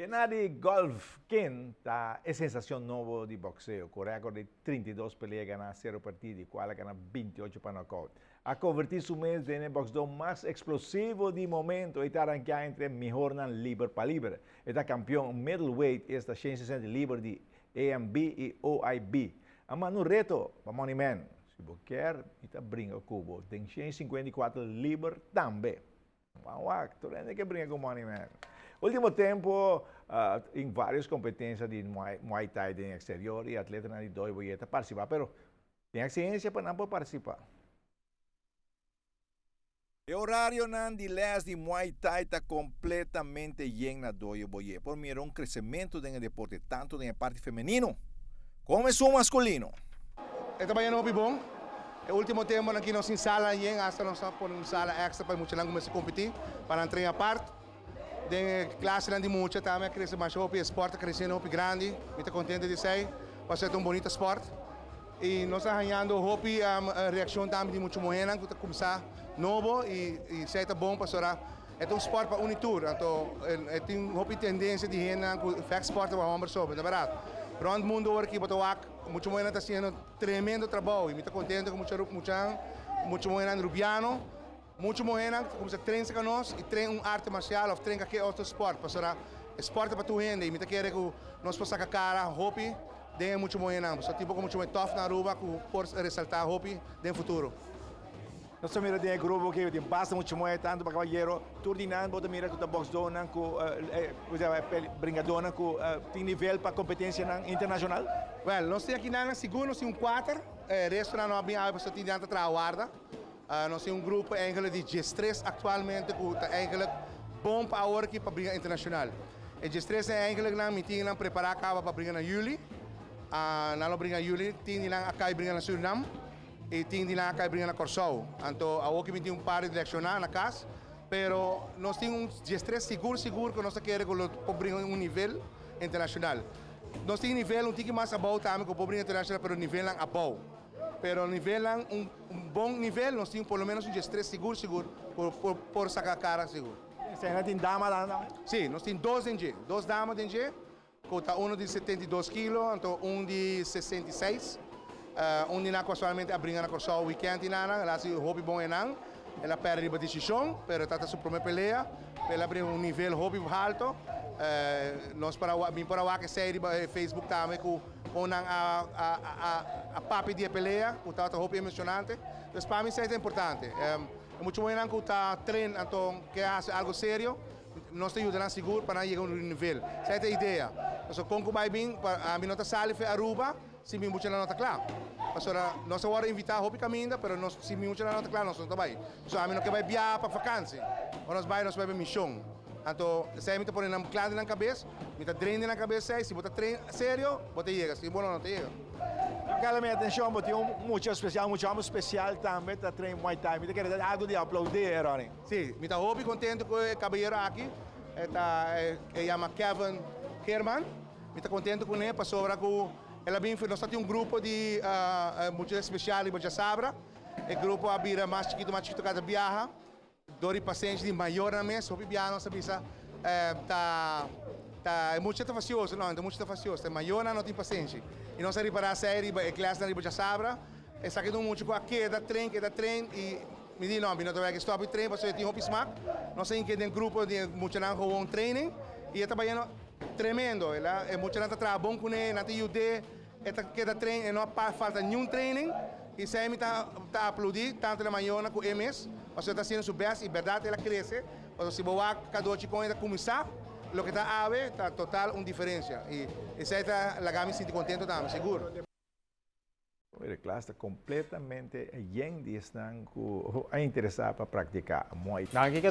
Gennady Golovkin é sensação nova de boxeo, com recorde de 32 peleas, ganhar 0 partidos e qual ganhar 28 para nocaute. A convertir su mês no boxeo mais explosivo de momento e está ranqueado entre melhor na libre para libre. Está campeão middleweight esta 160 livre de AMB e OIB. Ama no reto para Money Man. Se você quer, está brinca cubo. Tem 154 livre também. Uau, tu tem que brincar com Money Man. Último tempo, em várias competências de Muay Thai no exterior e atleta de dois boletas participar, mas tem experiência para não participar. O horário de les de Muay Thai está completamente lleno na doio boye. Por mim, um crescimento no deporte, tanto na parte feminino como no masculino. Ito ba yan hobby bom? O último tempo aqui nós em sala yan, hasta nós por uma sala extra para muito lang começar a competir, para entrar a parte. Den classe lang de mucha, também cresce mais hobby, esporte crescendo hobby grande, muito contente de ser, para ser um bonito esporte. E nós estamos ganhando hobby, a reação também de muito moena, que começar novo e sei tá bom para sorar. É um esporte para unitur, então tem hobby tendência de rena, que faz esporte para homem sobre, na verdade. Para o mundo aqui, para o muito moena está fazendo tremendo trabalho, e muito contente com muito moena rubiano. Muito moena, começa a treinar com nós e treina arte marcial ou treina qualquer outro esporte. Para esporte para tu rende, e me quer que nós possamos cara, hobby, de muito moena. Só tipo como muito tough na rua, que por ressaltar hobby no futuro. Nós mira tem grupo que tem basta muito moeda tanto para cavalheiro, turdinando, bota mira que tá box dona, com bringadona, com tem nível para competência internacional. Well, nós temos aqui na seguro, nós temos 4, resto não é bem a pessoa tem dentro da guarda. Nós temos grupo de G3 atualmente que é bom para a aqui para a briga internacional. E G3 é eigenlijk na meeting na preparar para a briga na Juli. Na briga na Juli, tem lá a briga na Suriname e tem lá a briga na Corsou. Então, a aqui tem par de direcionar na casa, pero nós temos G3 seguro que nós queremos para briga nível internacional. Nós temos nível pouco mais abaixo também que para briga internacional, pero nível abaixo. Pero nivelan bom nível, nós temos pelo menos G3 seguro por sacar cara seguro. Você ainda tem dama lá? Sim, nós temos 2 damas em G, um de 72 quilos, então um de 66. Um de nós casualmente a briga na corsa o weekend inana, ela se hobby bom enang, ela perde a decisão, pero está sua primeira pelea, ela abre nível hobby alto. Nós para a que série Facebook também com a papi de pelea, que está hobby emocionante. Então para mim isso é importante. É muito bom que está treino, então que faz algo sério, nós te ajudamos seguro para chegar a um nível. Essa é a ideia. Então como vai bem, a mim não está sali a Aruba, se me muito não está claro. Nós vamos invitar hobby caminho, mas se me muito não está claro, nós não estamos aí. Então a mim não quer vai viajar para vacância, nós vamos missão. Então, se me põe um claro na cabeça, me treino na cabeça, se você treina sério, você chega, se não chega. Cala minha atenção, porque tem muito homem especial também está treinando Muay Thai. Me quer algo de aplaudir, Ronnie. Sim, me está muito contente com o caballero aqui. Ele chama Kevin Herman. Me está contente com ele, para sobrar com ela bem, nós temos um grupo de muito especial em Sabra. O grupo abira mais chiquito cada viaja. Dori pacientes de maior na mesa, o piano sabe é muito facioso, não, é muito facioso, é maior não tem paciente. E nós reparar a série, a classe na riba sabra, é saquando muito com a queda trem e me diz não, não vai stop trem, porque tem hobby smack. Nós temos que ter um grupo de muito não com um training e está trabalhando tremendo, é muito não está bom com ele, não tem ajuda, queda trem, não falta nenhum training. E se me está aplaudindo tanto na manhã com o MS, você está sendo seu best e verdade ela cresce. Mas se você cada um com ela começar, o que está a ver está total uma diferença. E essa é a que me sinto contente também, seguro. A classe está completamente llena de estão interessada para praticar Muay Thai.